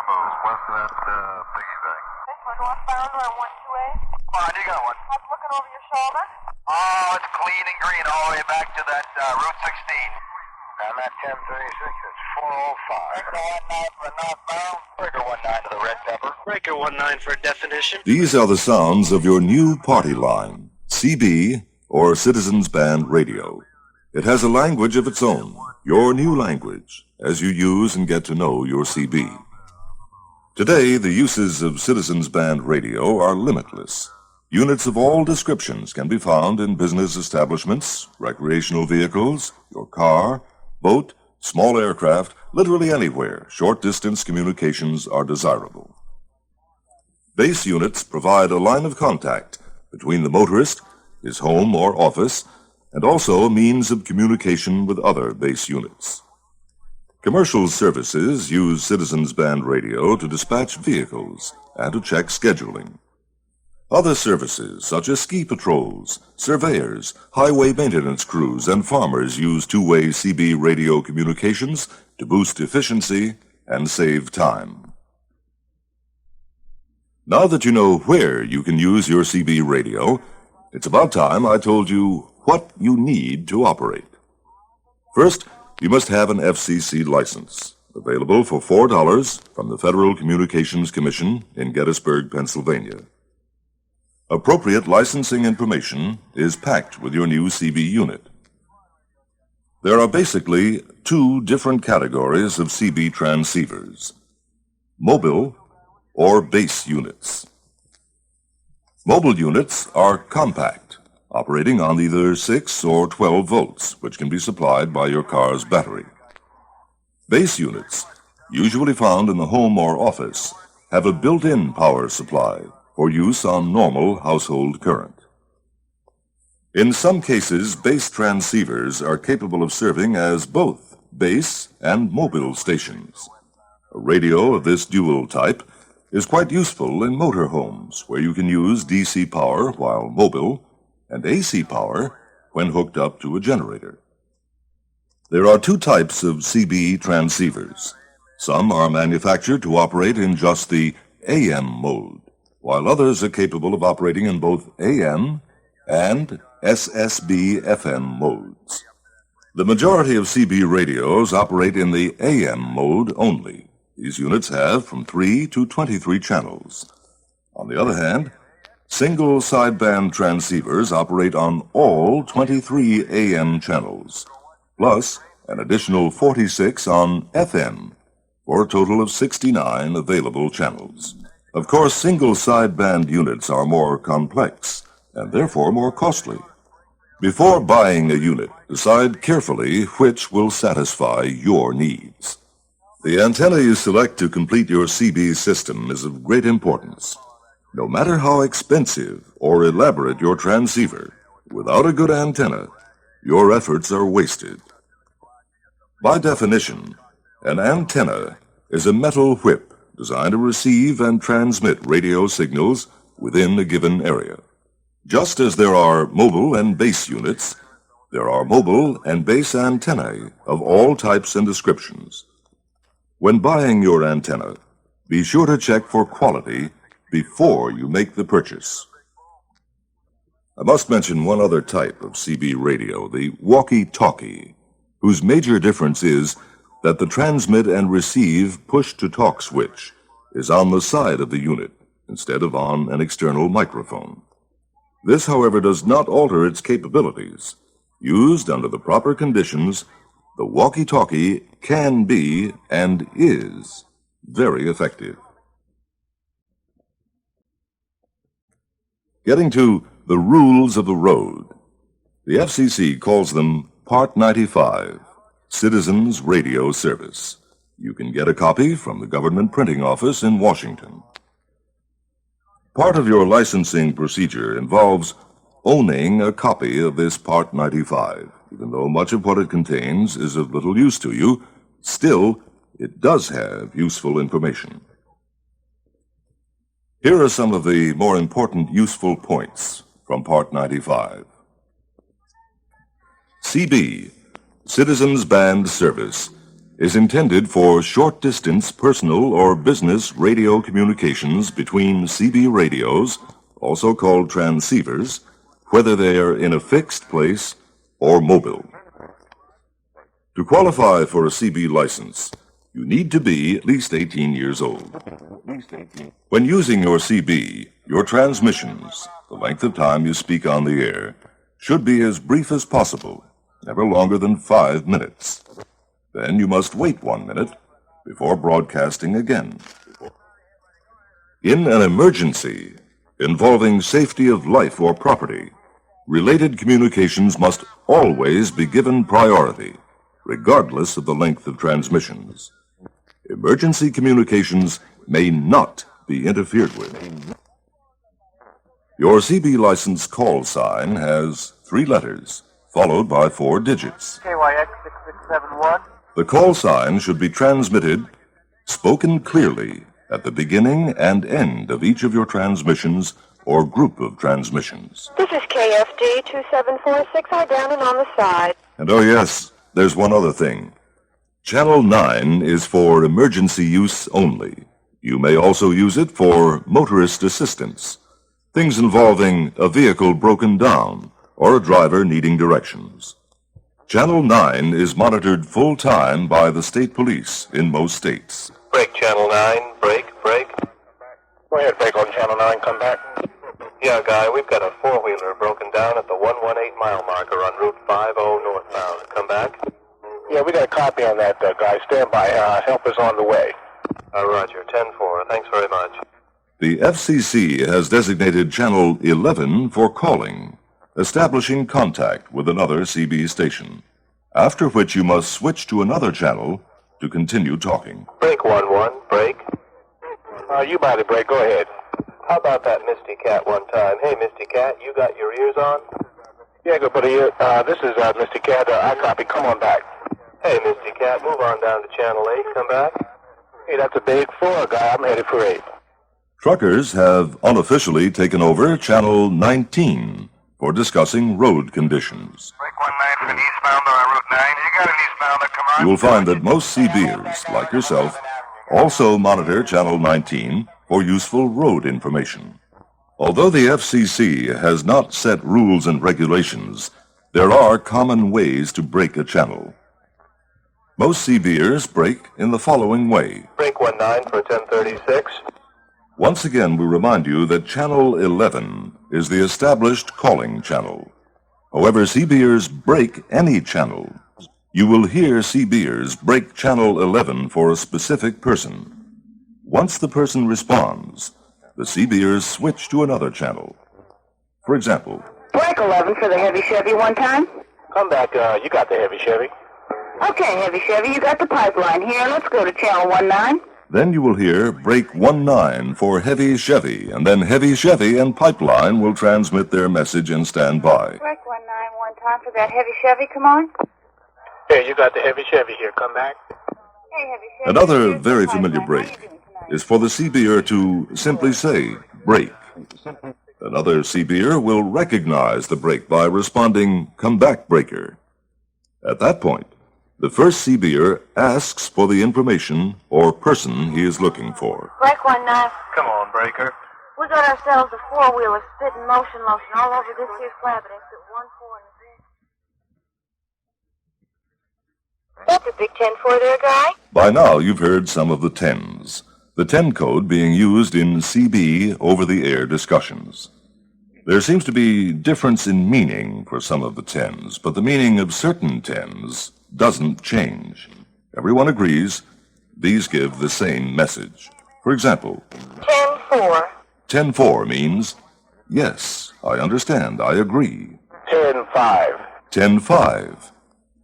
almost west of that piggy bank. This was northbound on 128. Come on, you got one. I was looking over your shoulder. Oh, it's clean and green all the way back to that Route 16. And that 1036 is 405. Breaker 19 for northbound. Breaker 19 to the red pepper. Breaker 19 for definition. These are the sounds of your new party line, CB or Citizens Band Radio. It has a language of its own, your new language, as you use and get to know your CB. Today, the uses of Citizens Band Radio are limitless. Units of all descriptions can be found in business establishments, recreational vehicles, your car, boat, small aircraft, literally anywhere short-distance communications are desirable. Base units provide a line of contact between the motorist, his home or office, and also a means of communication with other base units. Commercial services use Citizens Band Radio to dispatch vehicles and to check scheduling. Other services, such as ski patrols, surveyors, highway maintenance crews, and farmers use two-way CB radio communications to boost efficiency and save time. Now that you know where you can use your CB radio, it's about time I told you what you need to operate. First, you must have an FCC license, available for $4 from the Federal Communications Commission in Gettysburg, Pennsylvania. Appropriate licensing information is packed with your new CB unit. There are basically two different categories of CB transceivers: mobile or base units. Mobile units are compact, operating on either 6 or 12 volts, which can be supplied by your car's battery. Base units, usually found in the home or office, have a built-in power supply for use on normal household current. In some cases, base transceivers are capable of serving as both base and mobile stations. A radio of this dual type is quite useful in motorhomes, where you can use DC power while mobile and AC power when hooked up to a generator. There are two types of CB transceivers. Some are manufactured to operate in just the AM mode, while others are capable of operating in both AM and SSB-FM modes. The majority of CB radios operate in the AM mode only. These units have from 3 to 23 channels. On the other hand, single sideband transceivers operate on all 23 AM channels, plus an additional 46 on FM, for a total of 69 available channels. Of course, single sideband units are more complex and therefore more costly. Before buying a unit, decide carefully which will satisfy your needs. The antenna you select to complete your CB system is of great importance. No matter how expensive or elaborate your transceiver, without a good antenna, your efforts are wasted. By definition, an antenna is a metal whip designed to receive and transmit radio signals within a given area. Just as there are mobile and base units, there are mobile and base antennae of all types and descriptions. When buying your antenna, be sure to check for quality before you make the purchase. I must mention one other type of CB radio, the walkie-talkie, whose major difference is that the transmit and receive push-to-talk switch is on the side of the unit instead of on an external microphone. This, however, does not alter its capabilities. Used under the proper conditions, the walkie-talkie can be and is very effective. Getting to the rules of the road. The FCC calls them Part 95, Citizens Radio Service. You can get a copy from the Government Printing Office in Washington. Part of your licensing procedure involves owning a copy of this Part 95. Even though much of what it contains is of little use to you, still, it does have useful information. Here are some of the more important useful points from Part 95. CB, Citizens Band Service, is intended for short-distance personal or business radio communications between CB radios, also called transceivers, whether they are in a fixed place or mobile. To qualify for a CB license, you need to be at least 18 years old. When using your CB, your transmissions, the length of time you speak on the air, should be as brief as possible, never longer than 5 minutes. Then you must wait 1 minute before broadcasting again. In an emergency involving safety of life or property, related communications must always be given priority, regardless of the length of transmissions. Emergency communications may not be interfered with. Your CB license call sign has 3 letters, followed by 4 digits. KYX6671. The call sign should be transmitted, spoken clearly, at the beginning and end of each of your transmissions or group of transmissions. This is KFD 2746. I down and on the side. And oh yes, there's one other thing. Channel 9 is for emergency use only. You may also use it for motorist assistance, things involving a vehicle broken down or a driver needing directions. Channel 9 is monitored full-time by the state police in most states. Break, Channel 9. Break. Go ahead, break on Channel 9, come back. Yeah, Guy, we've got a four-wheeler broken down at the 118-mile marker on Route 50 northbound. Come back? Yeah, we got a copy on that, guy. Stand by. Help is on the way. Roger, 10-4. Thanks very much. The FCC has designated Channel 11 for calling, establishing contact with another CB station, after which you must switch to another channel to continue talking. Break 1-1. Break. You by the break. Go ahead. How about that Misty Cat one time? Hey, Misty Cat, you got your ears on? Yeah, go put a ear. This is Mr. Cat. I copy. Come on back. Hey, Misty Cat, move on down to Channel 8. Come back. Hey, that's a big 4, guy. I'm headed for 8. Truckers have unofficially taken over Channel 19 for discussing road conditions. Break 19 for the eastbound on Route 9. You got an eastbounder, come on. You will find that most CBers, like yourself, also monitor Channel 19 for useful road information. Although the FCC has not set rules and regulations, there are common ways to break a channel. Most CBers break in the following way. Break 19 for 1036. Once again, we remind you that Channel 11 is the established calling channel. However, CBers break any channel. You will hear CBers break Channel 11 for a specific person. Once the person responds, the CBers switch to another channel. For example, Break 11 for the heavy Chevy one time. Come back. You got the heavy Chevy. Okay, heavy Chevy, you got the pipeline here. Let's go to channel 19. then you will hear break 19 for Heavy Chevy, and then Heavy Chevy and Pipeline will transmit their message and stand by. Break 19 one time for that heavy Chevy, come on. Hey, you got the heavy Chevy here. Come back. Hey, heavy Chevy. Another here's the very pipeline. familiar How break you doing tonight? is for the CBer to simply say, break. Another CBer will recognize the break by responding, come back, breaker. At that point, the first CBer asks for the information or person he is looking for. Break 19. Come on, breaker. We got ourselves a four-wheeler spitting motion lotion all over this here slab at exit 14 in the That's a big 10-4 there, guy. By now, you've heard some of the 10s, the 10 code being used in CB over-the-air discussions. There seems to be difference in meaning for some of the 10s, but the meaning of certain 10s doesn't change. Everyone agrees these give the same message. For example, 10-4. 10-4 means, yes, I understand, I agree. 10-5. 10-5,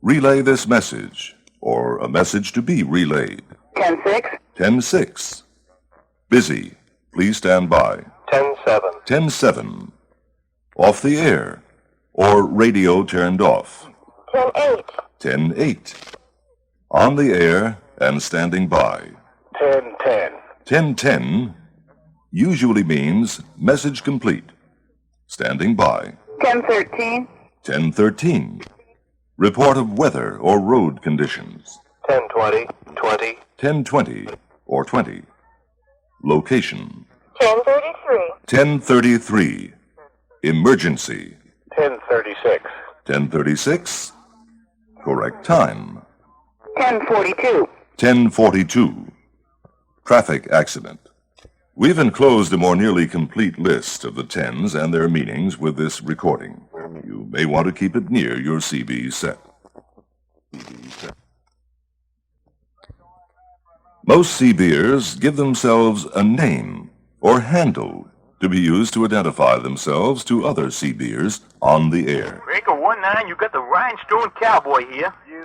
relay this message, or a message to be relayed. 10-6. 10-6, busy, please stand by. 10-7. 10-7, off the air, or radio turned off. 10-8. 10-8, on the air and standing by. 10-10. 10-10 usually means message complete, standing by. 10-13. 10-13, report of weather or road conditions. 1020, 20. 1020 or 20. Location. 1033. 1033. Emergency. 1036. 1036. Correct time. 1042. 1042. Traffic accident. We've enclosed a more nearly complete list of the tens and their meanings with this recording. You may want to keep it near your CB set. Most CBers give themselves a name or handle to be used to identify themselves to other CBers on the air. Breaker 19, you got the rhinestone cowboy here. You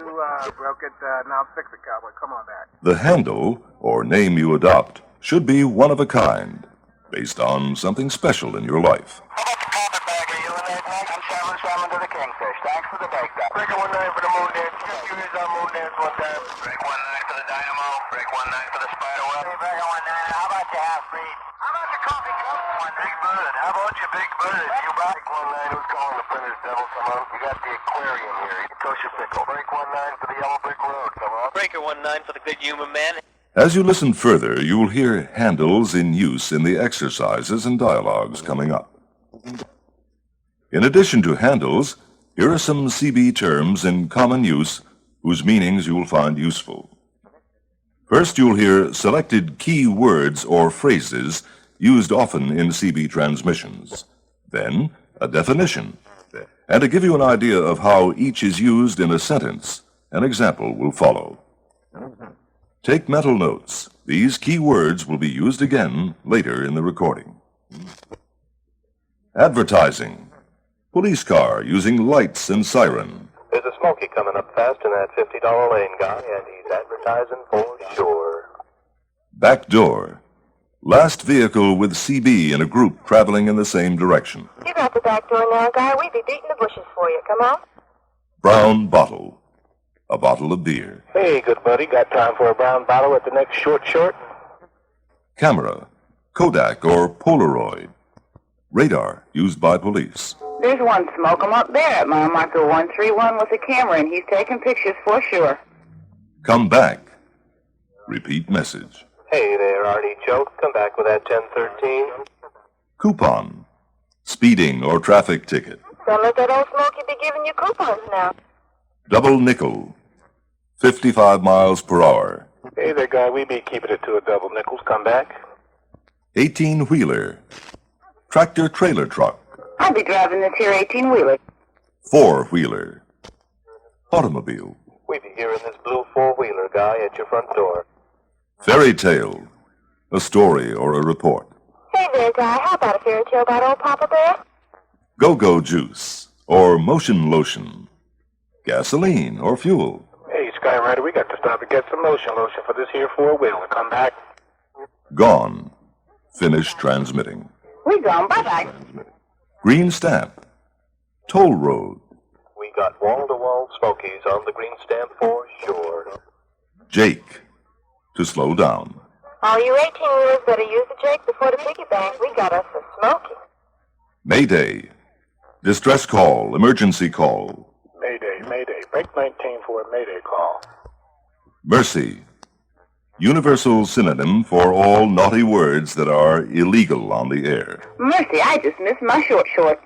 broke it, now fix it, cowboy. Come on back. The handle or name you adopt should be one of a kind, based on something special in your life. How about the carpetbagger? You in there, Mike? I'm traveling to the Kingfish. Thanks for the breakdown. Breaker 19 for the moon dance. You guys on moon dance one time. Break 19 for the dynamo. Break 19 for the spider web. Hey, Breaker 19, how about your half-breed? How about your coffee cup? Big Bird. How about your Big Bird? You back? Break 19, who's calling the printer's devil? Come on. You got the aquarium here. You toast your pickle. Break 19 for the yellow brick road. Come on. Breaker 19 for the good human man. As you listen further, you'll hear handles in use in the exercises and dialogues coming up. In addition to handles, here are some CB terms in common use whose meanings you'll find useful. First, you'll hear selected key words or phrases used often in CB transmissions. Then, a definition. And to give you an idea of how each is used in a sentence, an example will follow. Take mental notes. These key words will be used again later in the recording. Advertising. Police car using lights and siren. There's a Smoky coming up fast in that $50 lane, guy, and he's advertising for sure. Back door. Last vehicle with CB in a group traveling in the same direction. You got the back door now, guy. We'd be beating the bushes for you. Come on. Brown bottle. A bottle of beer. Hey, good buddy, got time for a brown bottle at the next short? Camera. Kodak or Polaroid. Radar used by police. There's one smoke 'em up there at mile marker 131 with a camera, and he's taking pictures for sure. Come back. Repeat message. Hey there, Artie Choke. Come back with that 1013. Coupon. Speeding or traffic ticket. Don't let that old Smokey be giving you coupons now. Double nickel. 55 miles per hour. Hey there, guy, we be keeping it to a double nickels. Come back. 18-wheeler. Tractor trailer truck. I'll be driving this here 18-wheeler. 4-wheeler. Automobile. We be hearing this blue four-wheeler guy at your front door. Fairy tale. A story or a report. Hey there, guy. How about a fairy tale about old Papa Bear? Go-go juice or motion lotion. Gasoline or fuel. Hey, Skyrider, we got to stop and get some lotion for this here four-wheeler. Come back. Gone. Finish transmitting. We gone. Bye-bye. Green stamp. Toll road. We got wall-to-wall Smokies on the green stamp for sure. Jake. To slow down. All you 18-wheelers better use the Jake before the piggy bank. We got us a Smokey. Mayday. Distress call. Emergency call. Mayday. Break 19 for a Mayday call. Mercy. Universal synonym for all naughty words that are illegal on the air. Mercy, I just missed my short.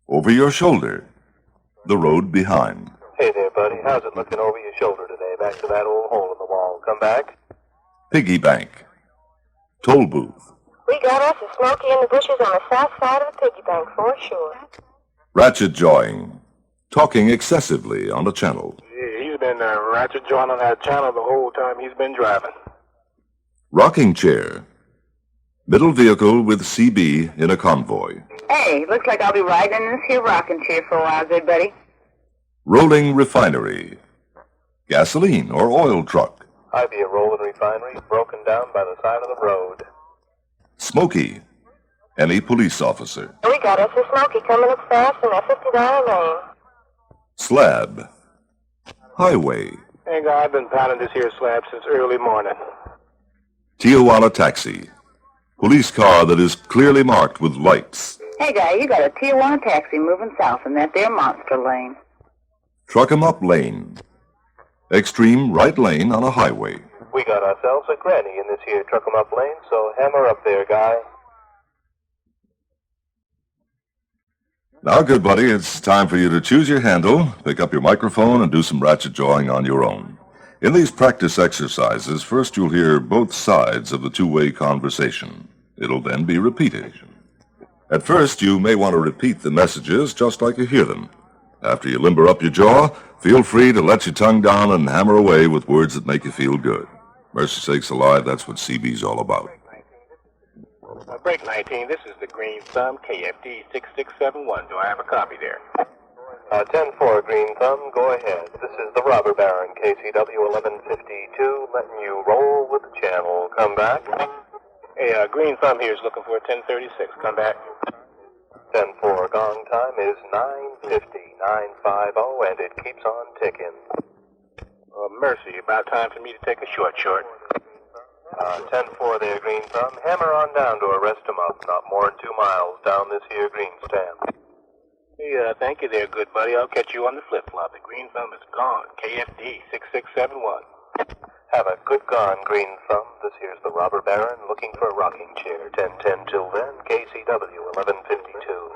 Over your shoulder. The road behind. Hey there, buddy. How's it looking over your shoulder today? Back to that old hole in the wall. Come back. Piggy bank. Toll booth. We got us a Smokey in the bushes on the south side of the piggy bank for sure. Ratchet jawing. Talking excessively on the channel. Yeah, he's been ratchet jawing on that channel the whole time he's been driving. Rocking chair. Middle vehicle with CB in a convoy. Hey, looks like I'll be riding in this here rocking chair for a while, good buddy. Rolling refinery. Gasoline or oil truck. I be a rolling refinery broken down by the side of the road. Smoky. Any police officer. We got us a Smokey coming up fast in that $50 lane. Slab. Highway. Hey, guy, I've been pounding this here slab since early morning. Tijuana taxi. Police car that is clearly marked with lights. Hey, guy, you got a Tijuana taxi moving south in that there monster lane. Truck 'em up lane. Extreme right lane on a highway. We got ourselves a granny in this here truck-em-up lane, so hammer up there, guy. Now, good buddy, it's time for you to choose your handle, pick up your microphone, and do some ratchet jawing on your own. In these practice exercises, first you'll hear both sides of the two-way conversation. It'll then be repeated. At first, you may want to repeat the messages just like you hear them. After you limber up your jaw, feel free to let your tongue down and hammer away with words that make you feel good. Mercy sakes alive, that's what CB's all about. Break 19, this is the Green Thumb, KFD 6671. Do I have a copy there? 10-4, Green Thumb, go ahead. This is the Robber Baron, KCW 1152, letting you roll with the channel. Come back. Hey, Green Thumb here is looking for 1036. Come back. 10-4, gong time is 9:50, 9:50, and it keeps on ticking. Mercy, about time for me to take a short. 10-4 there, Green Thumb. Hammer on down to arrest 'em up, not more than 2 miles down this here green stamp. Hey, thank you there, good buddy. I'll catch you on the flip-flop. The Green Thumb is gone. KFD 6671. Have a good gone, Green Thumb. This here's the Robber Baron looking for a rocking chair. 10-10 till then, KCW 1152.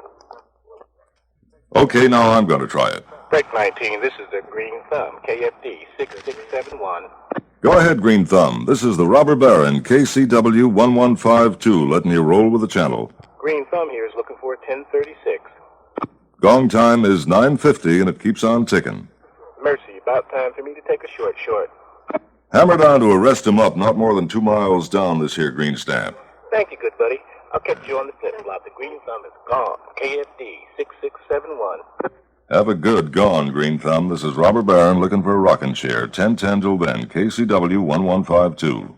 Okay, now I'm going to try it. Break 19, this is the Green Thumb, KFD 6671. Go ahead, Green Thumb. This is the Robber Baron, KCW 1152, letting you roll with the channel. Green Thumb here is looking for 1036. Gong time is 9:50, and it keeps on ticking. Mercy, about time for me to take a short. Hammer down to arrest him up, not more than 2 miles down this here green stamp. Thank you, good buddy. I'll catch you on the flip-flop. The Green Thumb is gone. KFD 6671. Have a good gone, Green Thumb. This is Robber Baron looking for a rocking chair. 10-10 till then, KCW 1152.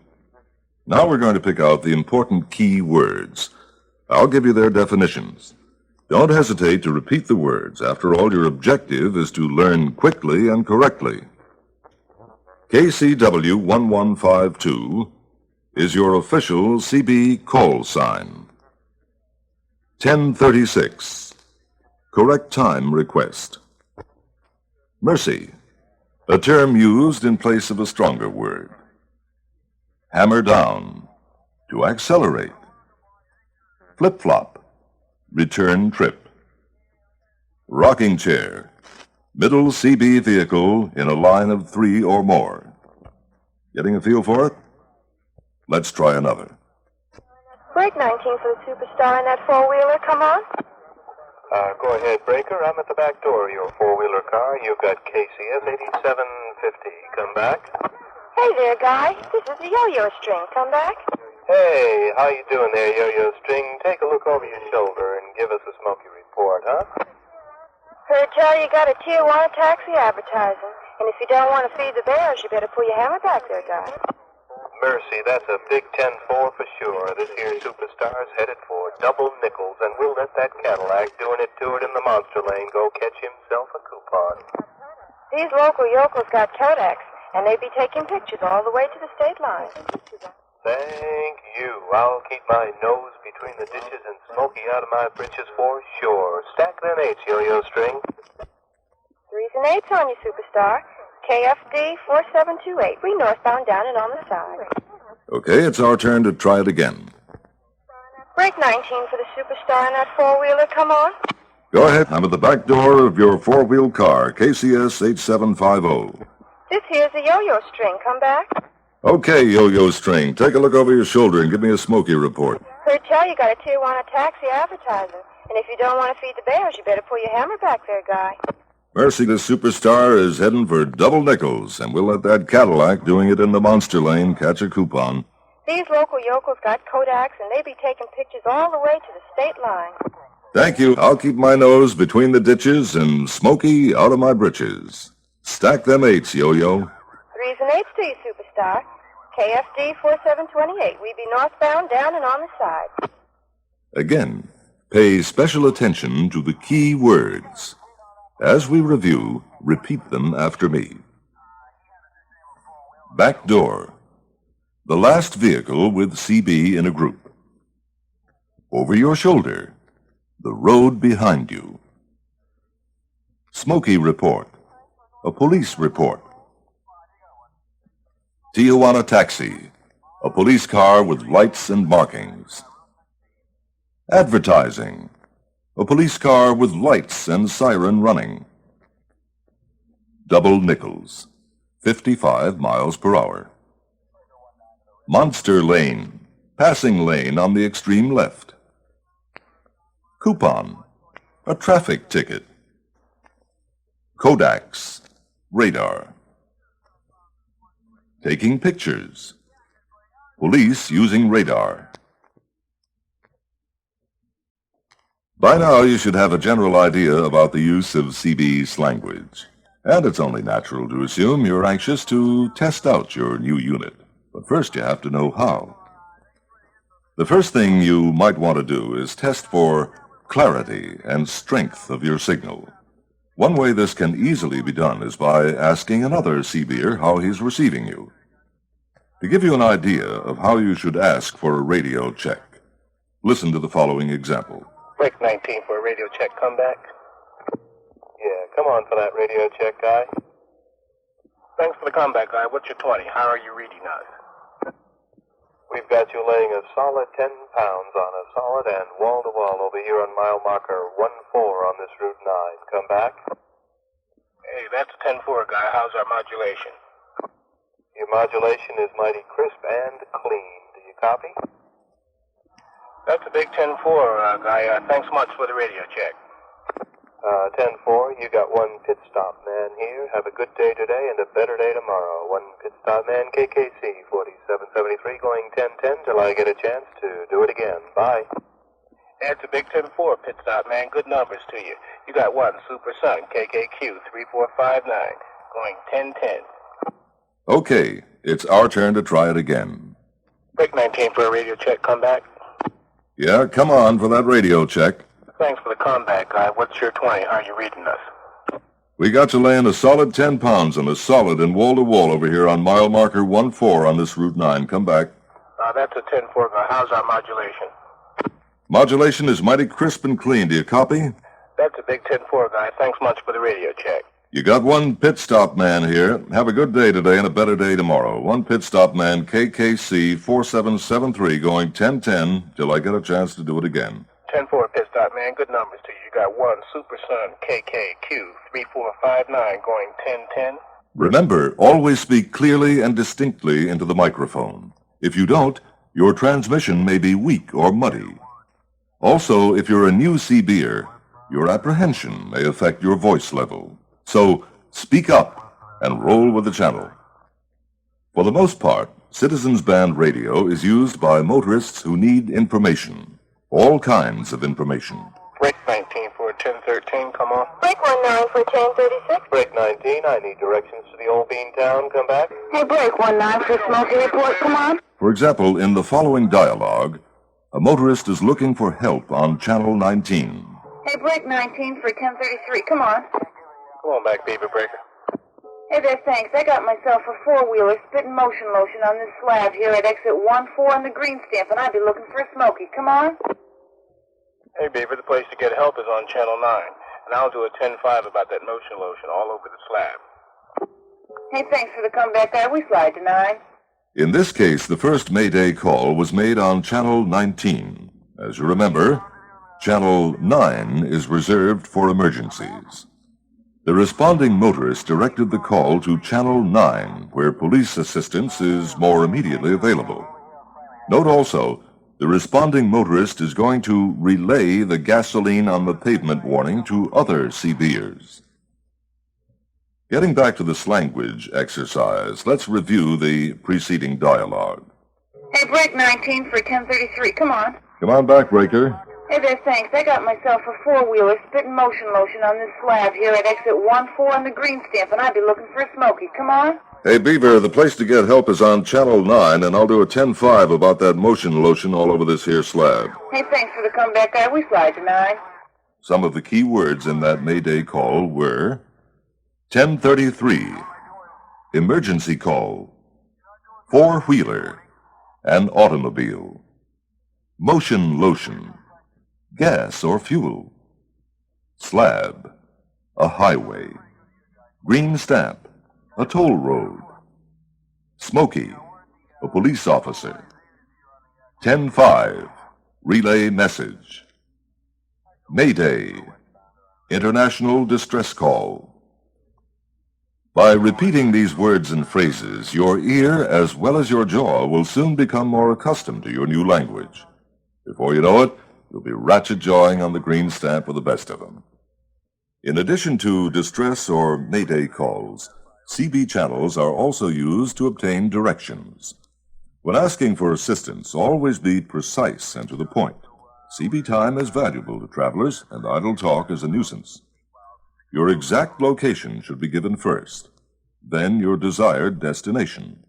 Now we're going to pick out the important key words. I'll give you their definitions. Don't hesitate to repeat the words. After all, your objective is to learn quickly and correctly. KCW 1152 is your official CB call sign. 1036. Correct time request. Mercy, a term used in place of a stronger word. Hammer down, to accelerate. Flip-flop, return trip. Rocking chair, middle CB vehicle in a line of 3 or more. Getting a feel for it? Let's try another. Break 19 for the Superstar in that four-wheeler. Come on. Go ahead, Breaker. I'm at the back door of your four-wheeler car. You've got KCS 8750. Come back. Hey there, guy. This is the Yo-Yo String. Come back. Hey, how you doing there, Yo-Yo String? Take a look over your shoulder and give us a smoky report, huh? Heard tell you got a Tijuana taxi advertising. And if you don't want to feed the bears, you better pull your hammer back there, guy. Mercy, that's a big 10-4 for sure. This here Superstar's headed for double nickels, and we'll let that Cadillac doing it to it in the monster lane go catch himself a coupon. These local yokels got Kodaks, and they be taking pictures all the way to the state line. Thank you. I'll keep my nose between the ditches and smoky out of my britches for sure. Stack them 8s, Yo-Yo String. 3s and 8s on you, Superstar. KFD 4728. We northbound down and on the side. Okay, it's our turn to try it again. Break 19 for the Superstar in that four-wheeler. Come on. Go ahead. I'm at the back door of your four-wheel car, KCS 8750. This here's the Yo-Yo String. Come back. Okay, Yo-Yo String, take a look over your shoulder and give me a smoky report. Heard tell you got a Tijuana taxi advertising. And if you don't want to feed the bears, you better pull your hammer back there, guy. Mercy, the Superstar is heading for double nickels, and we'll let that Cadillac doing it in the monster lane catch a coupon. These local yokels got Kodaks, and they be taking pictures all the way to the state line. Thank you. I'll keep my nose between the ditches and smoky out of my britches. Stack them 8s, Yo-Yo. 3s and 8s to you, Superstar. KFD 4728. We be northbound, down, and on the side. Again, pay special attention to the key words. As we review, repeat them after me. Back door. The last vehicle with CB in a group. Over your shoulder. The road behind you. Smoky report. A police report. Tijuana taxi, a police car with lights and markings. Advertising, a police car with lights and siren running. Double nickels, 55 miles per hour. Monster lane, passing lane on the extreme left. Coupon, a traffic ticket. Kodaks, radar. Taking pictures. Police using radar. By now you should have a general idea about the use of CB's language. And it's only natural to assume you're anxious to test out your new unit. But first you have to know how. The first thing you might want to do is test for clarity and strength of your signal. One way this can easily be done is by asking another CBer how he's receiving you. To give you an idea of how you should ask for a radio check, listen to the following example. Break 19 for a radio check. Come back. Yeah, come on for that radio check, guy. Thanks for the comeback, guy. What's your 20? How are you reading us? We've got you laying a solid 10 pounds on a solid and wall-to-wall over here on mile marker 14 on this Route 9. Come back. Hey, that's a 10-4, guy. How's our modulation? Your modulation is mighty crisp and clean. Do you copy? That's a big 10-4, guy. Thanks much for the radio check. 10-4, you got one pit stop man here. Have a good day today and a better day tomorrow. One pit stop man, KKC 4773, going 10-10 till I get a chance to do it again. Bye. That's a big 10-4, pit stop man. Good numbers to you. You got one Super Sun, KKQ 3459, going 10-10. Okay, it's our turn to try it again. Break 19 for a radio check. Come back. Yeah, come on for that radio check. Thanks for the comeback, guy. What's your 20? How are you reading us? We got you laying a solid 10 pounds on a solid and wall-to-wall over here on mile marker 14 on this Route 9. Come back. That's a 10-4, guy. How's our modulation? Modulation is mighty crisp and clean. Do you copy? That's a big 10-4, guy. Thanks much for the radio check. You got one pit stop man here. Have a good day today and a better day tomorrow. One pit stop man, KKC 4773, going 10-10 till I get a chance to do it again. 10-4, pit stop man. Good numbers to you. You got one Super Sun, KKQ 3459, going 10-10. Remember, always speak clearly and distinctly into the microphone. If you don't, your transmission may be weak or muddy. Also, if you're a new CBer, your apprehension may affect your voice level. So, speak up and roll with the channel. For the most part, Citizens Band radio is used by motorists who need information. All kinds of information. Break 19 for a 1013, come on. Break 19 for 1036. Break 19, I need directions to the old bean town. Come back. Hey, break 19 for Smoky Report. Come on. For example, in the following dialogue, a motorist is looking for help on Channel 19. Hey, break 19 for 1033. Come on. Come on back, Beaver Breaker. Hey there, thanks. I got myself a four-wheeler spitting motion lotion on this slab here at exit 14 on the green stamp, and I'd be looking for a Smoky. Come on. Hey, Beaver, the place to get help is on Channel 9, and I'll do a 10-5 about that motion lotion all over the slab. Hey, thanks for the comeback, guy. We slide to 9. In this case, the first Mayday call was made on Channel 19. As you remember, Channel 9 is reserved for emergencies. The responding motorist directed the call to Channel 9, where police assistance is more immediately available. Note also, the responding motorist is going to relay the gasoline on the pavement warning to other CBers. Getting back to this language exercise, let's review the preceding dialogue. Hey, break 19 for 1033. Come on. Come on back, Breaker. Hey there, thanks. I got myself a four-wheeler spitting motion lotion on this slab here at exit 14 on the green stamp, and I'd be looking for a Smoky. Come on. Hey, Beaver, the place to get help is on Channel 9, and I'll do a 10-5 about that motion lotion all over this here slab. Hey, thanks for the comeback, guy. We slide to 9. Some of the key words in that Mayday call were 1033, emergency call, four-wheeler, an automobile, motion lotion, gas or fuel, slab, a highway, green stamp, a toll road, Smokey, a police officer. 10-5, relay message. Mayday, international distress call. By repeating these words and phrases, your ear as well as your jaw will soon become more accustomed to your new language. Before you know it, you'll be ratchet-jawing on the green stamp with the best of them. In addition to distress or mayday calls, CB channels are also used to obtain directions. When asking for assistance, always be precise and to the point. CB time is valuable to travelers, and idle talk is a nuisance. Your exact location should be given first, then your desired destination.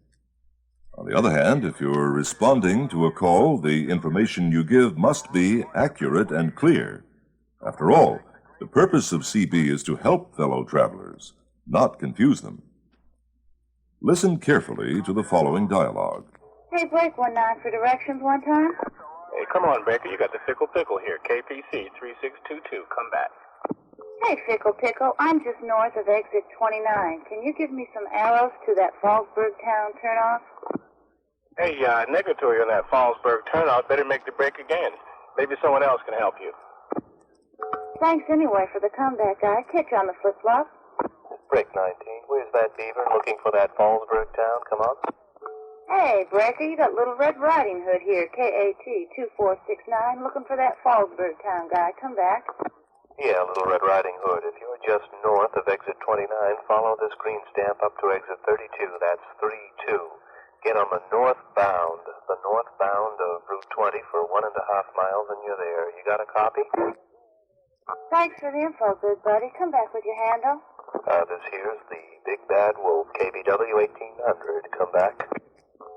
On the other hand, if you're responding to a call, the information you give must be accurate and clear. After all, the purpose of CB is to help fellow travelers, not confuse them. Listen carefully to the following dialogue. Hey, break 19 for directions one time. Hey, come on, Baker. You got the Fickle Pickle here. KPC 3622. Come back. Hey, Fickle Pickle, I'm just north of exit 29. Can you give me some arrows to that Fallsburg town turnoff? Hey, negatory on that Fallsburg turnout. Better make the break again. Maybe someone else can help you. Thanks anyway for the comeback, guy. Catch you on the flip-flop. Break 19. Where's that beaver looking for that Fallsburg town? Come on. Hey, Breaker, you got Little Red Riding Hood here, KAT 2469, looking for that Fallsburg town guy. Come back. Yeah, Little Red Riding Hood. If you're just north of exit 29, follow this green stamp up to exit 32. That's 32. Get on the northbound of Route 20 for 1.5 miles, and you're there. You got a copy? Thanks for the info, good buddy. Come back with your handle. This here's the Big Bad Wolf, KBW 1800. Come back.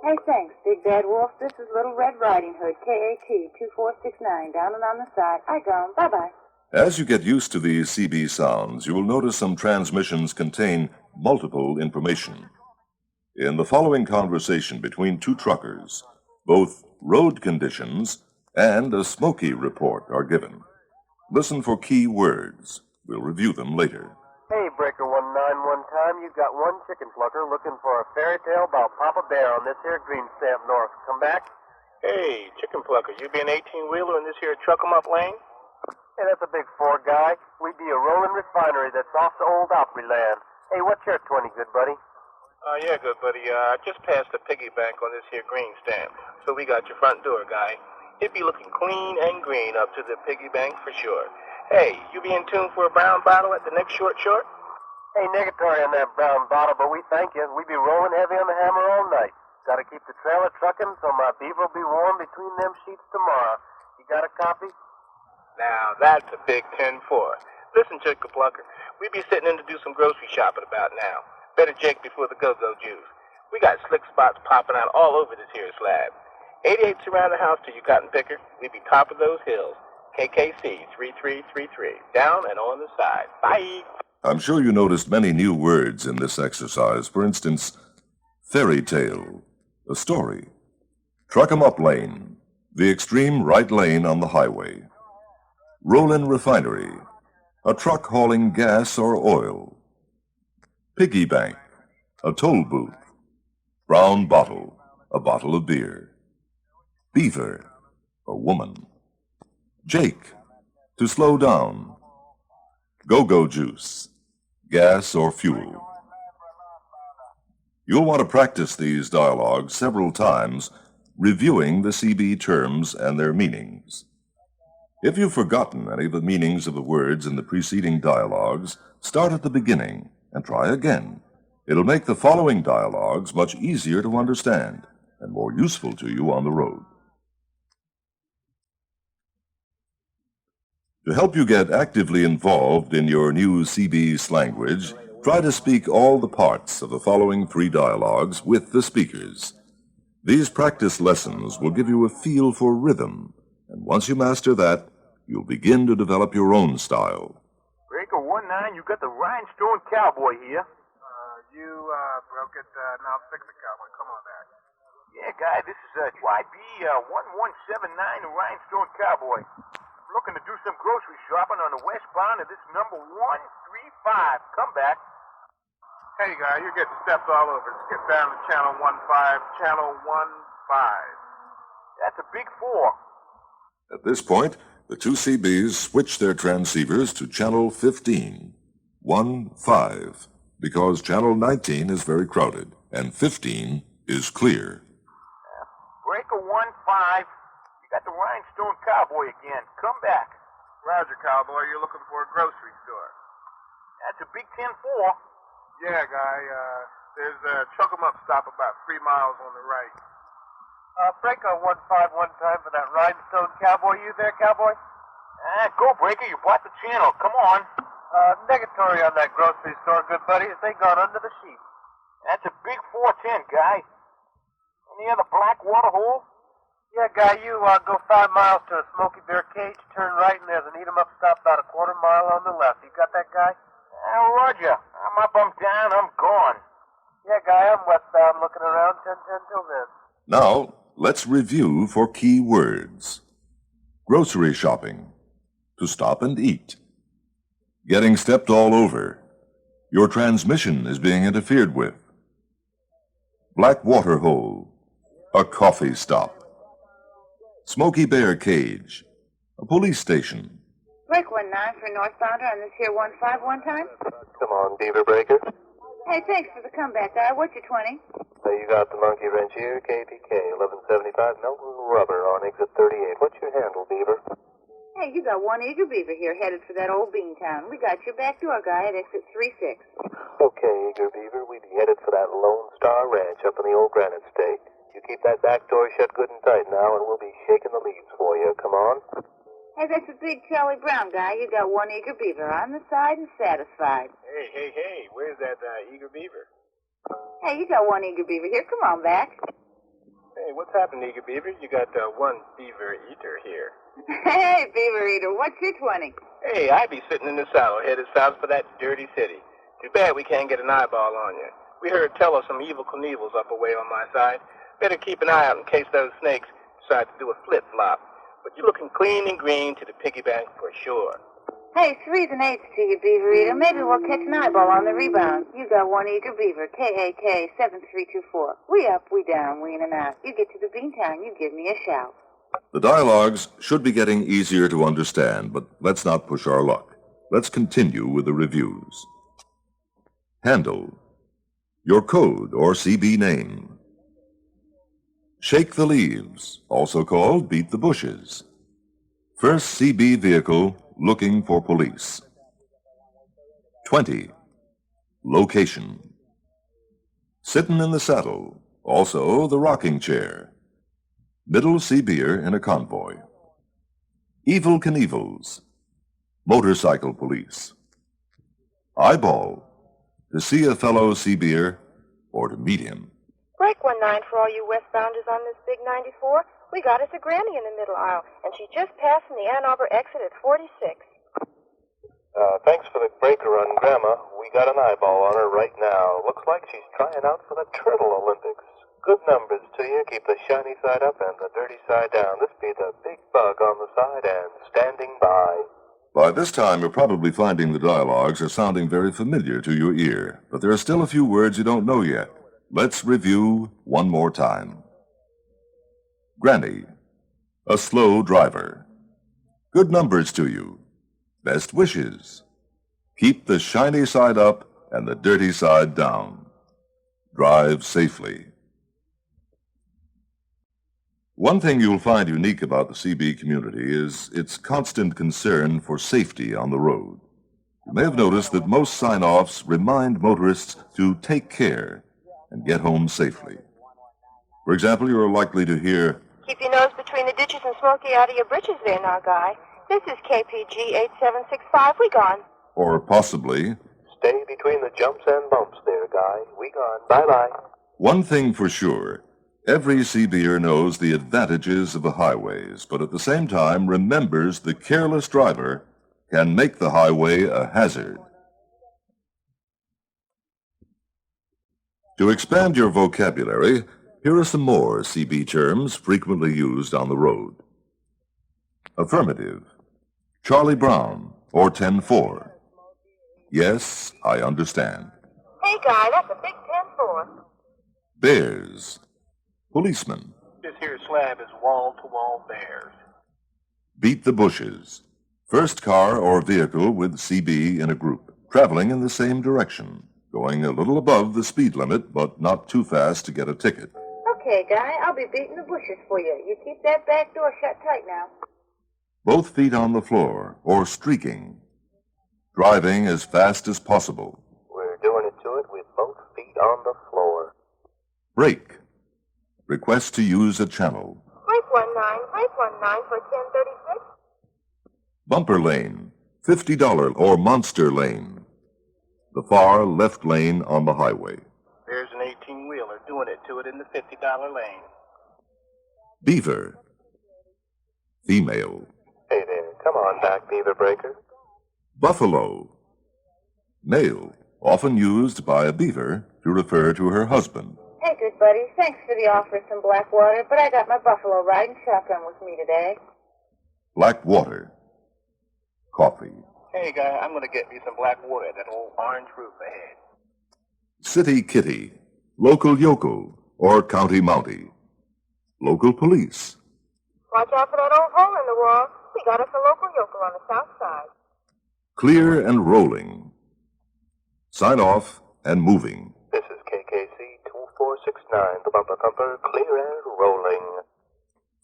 Hey, thanks, Big Bad Wolf. This is Little Red Riding Hood, KAT 2469, down and on the side. I gone. Bye-bye. As you get used to these CB sounds, you will notice some transmissions contain multiple information. In the following conversation between two truckers, both road conditions and a Smokey report are given. Listen for key words. We'll review them later. Hey, Breaker 19 one time. You got one chicken plucker looking for a fairy tale about Papa Bear on this here green stamp north. Come back. Hey, chicken plucker. You be an 18-wheeler in this here truck-em-up lane? Hey, that's a big four guy. We be a rolling refinery that's off the old Opry land. Hey, what's your 20, good buddy? Yeah, good buddy. I just passed the piggy bank on this here green stamp. So we got your front door, guy. It be looking clean and green up to the piggy bank for sure. Hey, you be in tune for a brown bottle at the next short? Hey, negatory on that brown bottle, but we thank you. We be rolling heavy on the hammer all night. Gotta keep the trailer trucking so my beaver will be warm between them sheets tomorrow. You got a copy? Now, that's a big 10-4. Listen, chicken plucker. We be sitting in to do some grocery shopping about now. Better Jake before the go-go juice. We got slick spots popping out all over this here slab. 88's around the house to you, cotton picker. We be top of those hills. KKC 3333. Down and on the side. Bye. I'm sure you noticed many new words in this exercise. For instance, fairy tale, a story. Truck 'em up lane, the extreme right lane on the highway. Roll-in refinery, a truck hauling gas or oil. Piggy bank, a toll booth. Brown bottle, a bottle of beer. Beaver, a woman. Jake, to slow down. Go-go juice, gas or fuel. You'll want to practice these dialogues several times, reviewing the CB terms and their meanings. If you've forgotten any of the meanings of the words in the preceding dialogues, start at the beginning and try again. It'll make the following dialogues much easier to understand and more useful to you on the road. To help you get actively involved in your new CB's language, try to speak all the parts of the following 3 dialogues with the speakers. These practice lessons will give you a feel for rhythm, and once you master that, you'll begin to develop your own style. Breaker 19, you got the rhinestone cowboy here. You broke it. Now fix the cowboy. Come on back. Yeah, guy, this is YB 1179 Rhinestone Cowboy. I'm looking to do some grocery shopping on the westbound of this number 135. Come back. Hey, guy, you're getting stepped all over. Skip down to channel 15, channel 15. That's a big 4. At this point, the two CBs switch their transceivers to channel 15, 1-5, because channel 19 is very crowded, and 15 is clear. Breaker 15. You got the rhinestone cowboy again. Come back. Roger, cowboy. You're looking for a grocery store. That's a big 10-4. Yeah, guy. There's a Chuck-em-up stop about 3 miles on the right. Breaker 15 one time for that rhinestone cowboy. You there, cowboy? Go, Breaker. You bought the channel. Come on. Negatory on that grocery store, good buddies. They gone under the sheet. That's a big 410, guy. Any other black water hole? Yeah, guy, you go 5 miles to a Smoky Bear cage, turn right, and there's an eat-em-up stop about a quarter mile on the left. You got that, guy? Roger. I'm up, I'm down, I'm gone. Yeah, guy, I'm westbound looking around, 10:10 till then. Now, let's review for key words. Grocery shopping. To stop and eat. Getting stepped all over. Your transmission is being interfered with. Black water hole. A coffee stop. Smoky Bear cage. A police station. Break 19 for northbounder on this here 15 one time. Come on, Beaver Breaker. Hey, thanks for the comeback, guy. What's your 20? You got the monkey wrench here, KPK, 1175 Melton Rubber on exit 38. What's your handle, Beaver? Hey, you got one eager beaver here headed for that old bean town. We got your back door, guy, at exit 36. Okay, Eager Beaver, we be headed for that Lone Star Ranch up in the old Granite State. You keep that back door shut good and tight now, and we'll be shaking the leaves for you. Come on. Hey, that's a big Charlie Brown, guy. You got one eager beaver on the side and satisfied. Hey, where's that eager beaver? Hey, you got one eager beaver here. Come on back. Hey, what's happened, eager beaver? You got one beaver eater here. Hey, beaver eater, what's your 20? Hey, I be sitting in the saddle headed south for that dirty city. Too bad we can't get an eyeball on you. We heard tell of some evil Knievel's up away on my side. Better keep an eye out in case those snakes decide to do a flip-flop. But you're looking clean and green to the piggy bank for sure. Hey, 3s and 8s to you, beaver eater. Maybe we'll catch an eyeball on the rebound. You got one eager beaver, KAK 7324. We up, we down, we in and out. You get to the Beantown, you give me a shout. The dialogues should be getting easier to understand, but let's not push our luck. Let's continue with the reviews. Handle. Your code or CB name. Shake the leaves, also called beat the bushes. First CB vehicle looking for police. 20. Location. Sittin' in the saddle, also the rocking chair. Middle CB'er in a convoy. Evil Knievels. Motorcycle police. Eyeball. To see a fellow CB'er or to meet him. Break 19 for all you westbounders on this big 94. We got us a granny in the middle aisle, and she just passed in the Ann Arbor exit at 46. Thanks for the breaker on Grandma. We got an eyeball on her right now. Looks like she's trying out for the Turtle Olympics. Good numbers to you. Keep the shiny side up and the dirty side down. This be the big bug on the side and standing by. By this time, you're probably finding the dialogues are sounding very familiar to your ear, but there are still a few words you don't know yet. Let's review one more time. Granny. A slow driver. Good numbers to you. Best wishes. Keep the shiny side up and the dirty side down. Drive safely. One thing you'll find unique about the CB community is its constant concern for safety on the road. You may have noticed that most sign-offs remind motorists to take care and get home safely. For example, you're likely to hear, Keep your nose between the ditches and smoky out of your britches there now, guy. This is KPG 8765. We gone. or possibly, Stay between the jumps and bumps there, guy. We gone. Bye-bye. one thing for sure, every CBer knows the advantages of the highways, but at the same time remembers the careless driver can make the highway a hazard. To expand your vocabulary, here are some more CB terms frequently used on the road. Affirmative. Charlie Brown, or 10-4. Yes, I understand. Hey, Guy, that's a big 10-4. Bears. Policemen. This here slab is wall-to-wall bears. Beat the bushes. First car or vehicle with CB in a group, traveling in the same direction, going a little above the speed limit, but not too fast to get a ticket. Okay, Guy, I'll be beating the bushes for you. You keep that back door shut tight now. Both feet on the floor, or streaking. Driving as fast as possible. We're doing it to it with both feet on the floor. Brake. Request to use a channel. Brake 19 for 1036. Bumper lane. $50 or monster lane. The far left lane on the highway. There's an 18-wheeler doing it to it in the $50 lane. Beaver. Female. Hey there, come on back, Beaver Breaker. Buffalo. Male, often used by a beaver to refer to her husband. Hey, good buddy, thanks for the offer of some black water, but I got my buffalo riding shotgun with me today. Black water. Coffee. Hey, Guy, I'm going to get me some black water at that old orange roof ahead. City kitty. Local yokel or county mountie. Local police. Watch out for that old hole in the wall. We got us a local yokel on the south side. Clear and rolling. Sign off and moving. This is KKC 2469, the bumper thumper, clear and rolling.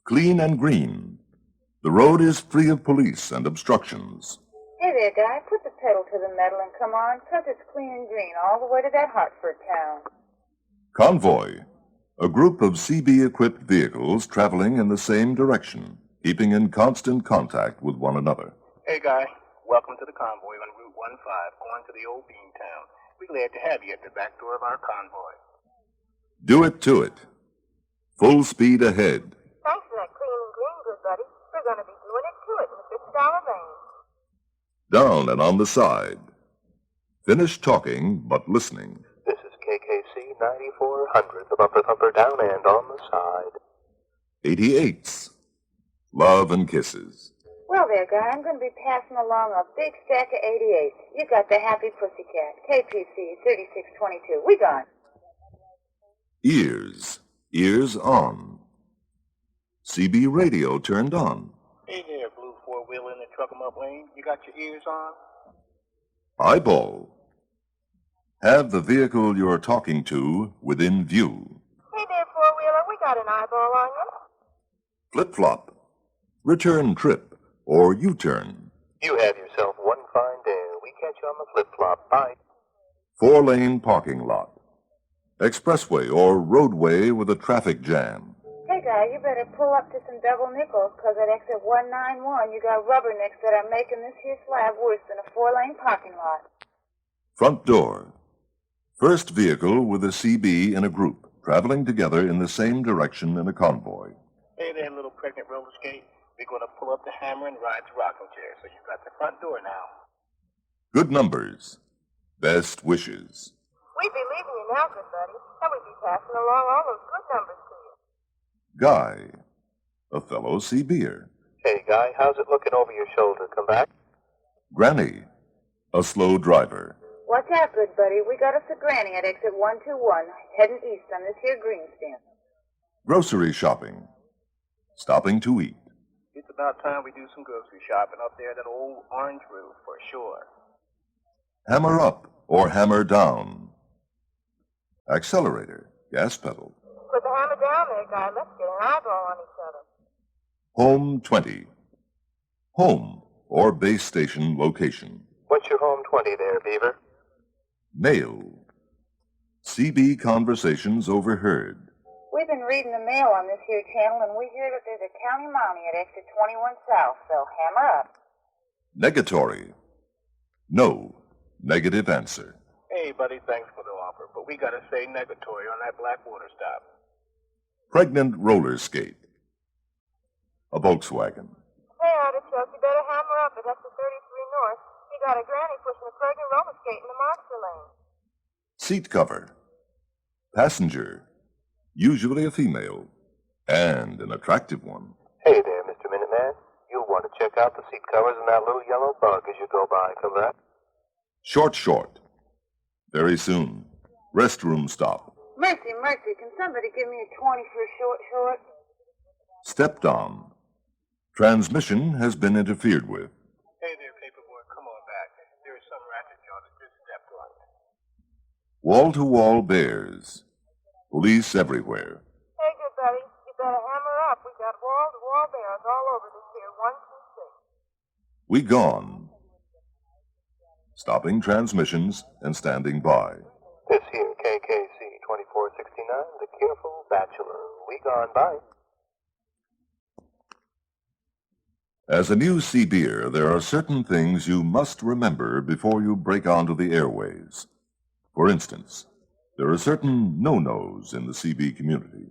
Clean and green. The road is free of police and obstructions. Hey there, Guy, put the pedal to the metal and come on, 'cause it's clean and green all the way to that Hartford town. Convoy. A group of CB-equipped vehicles traveling in the same direction, keeping in constant contact with one another. Hey, Guy, welcome to the convoy on Route 15 going to the old bean town. We're glad to have you at the back door of our convoy. Do it to it. Full speed ahead. Thanks for that clean and green, good buddy. We're going to be doing it to it in the $50 lane. Down and on the side. Finish talking, but listening. This is KKC 9400, the bumper thumper, down and on the side. 88s. Love and kisses. Well there, Guy, I'm going to be passing along a big stack of 88s. You got the Happy Pussycat, KPC 3622. We gone. Ears. Ears on. CB radio turned on. Hey there, blue four-wheeler in the truck-em-up lane. You got your ears on? Eyeball. Have the vehicle you're talking to within view. Hey there, four-wheeler. We got an eyeball on you. Flip-flop. Return trip or U-turn. You have yourself one fine day. We catch you on the flip-flop. Bye. 4-lane parking lot. Expressway or roadway with a traffic jam. Hey, Guy, you better pull up to some double nickels, 'cause at exit 191 you got rubbernecks that are making this here slab worse than a 4-lane parking lot. Front door. First vehicle with a CB in a group, traveling together in the same direction in a convoy. Hey there, little pregnant roller skate. We're going to pull up the hammer and ride the rocking chair, so you've got the front door now. Good numbers. Best wishes. We'd be leaving you now, good buddy, and we'd be passing along all those good numbers to you. Guy. A fellow CB'er. Hey, Guy, how's it looking over your shoulder? Come back. Granny. A slow driver. Watch out, good buddy. We got us a granny at exit 121, heading east on this here green stamp. Grocery shopping. Stopping to eat. It's about time we do some grocery shopping up there at that old orange roof, for sure. Hammer up or hammer down. Accelerator. Gas pedal. Put the hammer down there, Guy. Let's get an eyeball on each other. Home 20. Home or base station location. What's your home 20 there, Beaver? Mail. CB conversations overheard. We've been reading the mail on this here channel, and we hear that there's a county mountie at exit 21 south, so hammer up. Negatory. No. Negative answer. Hey, buddy, thanks for the offer, but we got to say negatory on that Blackwater stop. Pregnant roller skate. A Volkswagen. Hey, Artichoke, you better hammer up at exit 33 north. You got a granny pushing a pregnant roller skate in the monster lane. Seat cover. Passenger. Usually a female. And an attractive one. Hey there, Mr. Minuteman. You'll want to check out the seat covers and that little yellow bug as you go by. Come back. Short. Very soon. Restroom stop. Mercy, mercy. Can somebody give me a 20 for a short? Stepped on. Transmission has been interfered with. Hey there, paperboy. Come on back. There is some racket jaw that just stepped on you. Wall-to-wall bears. Police everywhere. Hey, good buddy. You better hammer up. We got wall-to-wall bears all over this here 126. We gone. Stopping transmissions and standing by. This here, KKC 2469, the Careful Bachelor. We gone by. As a new CBer, there are certain things you must remember before you break onto the airways. For instance, there are certain no-nos in the CB community.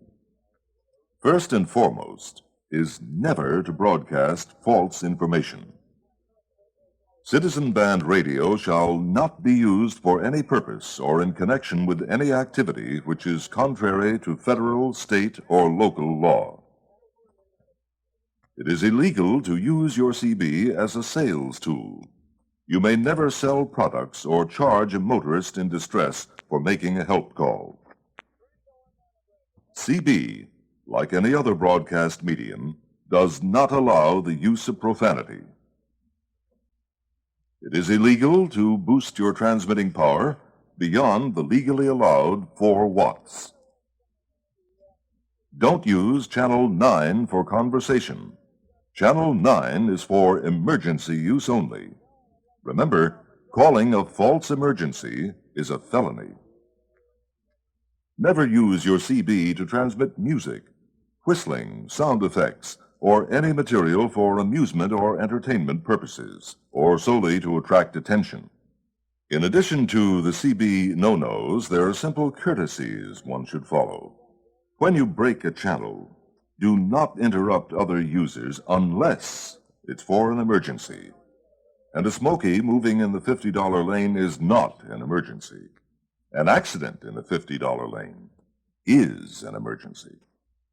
First and foremost is never to broadcast false information. Citizen band radio shall not be used for any purpose or in connection with any activity which is contrary to federal, state, or local law. It is illegal to use your CB as a sales tool. You may never sell products or charge a motorist in distress for making a help call. CB, like any other broadcast medium, does not allow the use of profanity. It is illegal to boost your transmitting power beyond the legally allowed 4 watts. Don't use Channel 9 for conversation. Channel 9 is for emergency use only. Remember, calling a false emergency is a felony. Never use your CB to transmit music, whistling, sound effects, or any material for amusement or entertainment purposes, or solely to attract attention. In addition to the CB no-nos, there are simple courtesies one should follow. When you break a channel, do not interrupt other users unless it's for an emergency. And a smoky moving in the $50 lane is not an emergency. An accident in the $50 lane is an emergency.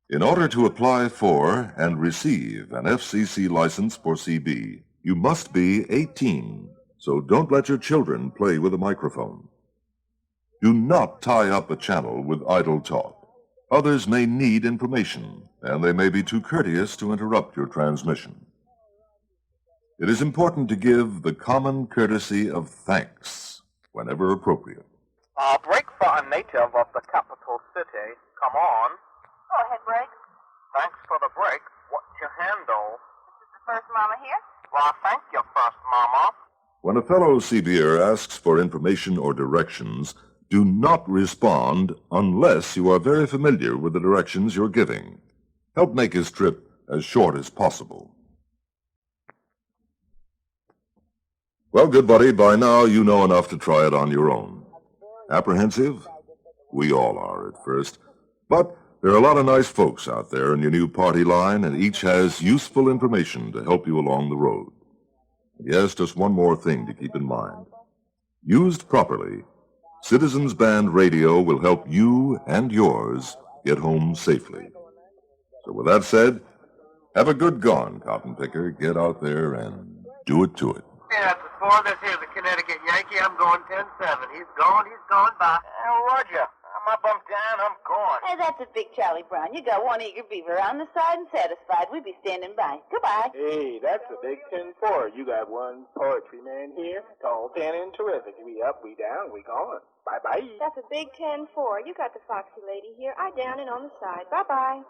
In order to apply for and receive an FCC license for CB, you must be 18, so don't let your children play with a microphone. Do not tie up a channel with idle talk. Others may need information, and they may be too courteous to interrupt your transmission. It is important to give the common courtesy of thanks whenever appropriate. Break for a native of the capital city. Come on. Go ahead, Break. Thanks for the break. What's your handle? Is the first mama here? Well, thank you, First Mama. When a fellow CBer asks for information or directions, do not respond unless you are very familiar with the directions you're giving. Help make his trip as short as possible. Well, good buddy, by now you know enough to try it on your own. Apprehensive? We all are at first. But there are a lot of nice folks out there in your new party line, and each has useful information to help you along the road. Yes, just one more thing to keep in mind. Used properly, Citizens Band Radio will help you and yours get home safely. So with that said, have a good gone, cotton picker. Get out there and do it to it. Yeah, it's a 4. This here's a Connecticut Yankee. I'm going 10-7. He's gone by. Roger. I'm up, I'm down, I'm gone. Hey, that's a big Charlie Brown. You got one eager beaver on the side and satisfied. We'd be standing by. Goodbye. Hey, that's a big 10-4. You got one poetry man here. Tall, tan, and terrific. We up, we down, we gone. Bye-bye. That's a big 10-4. You got the foxy lady here. I down and on the side. Bye-bye.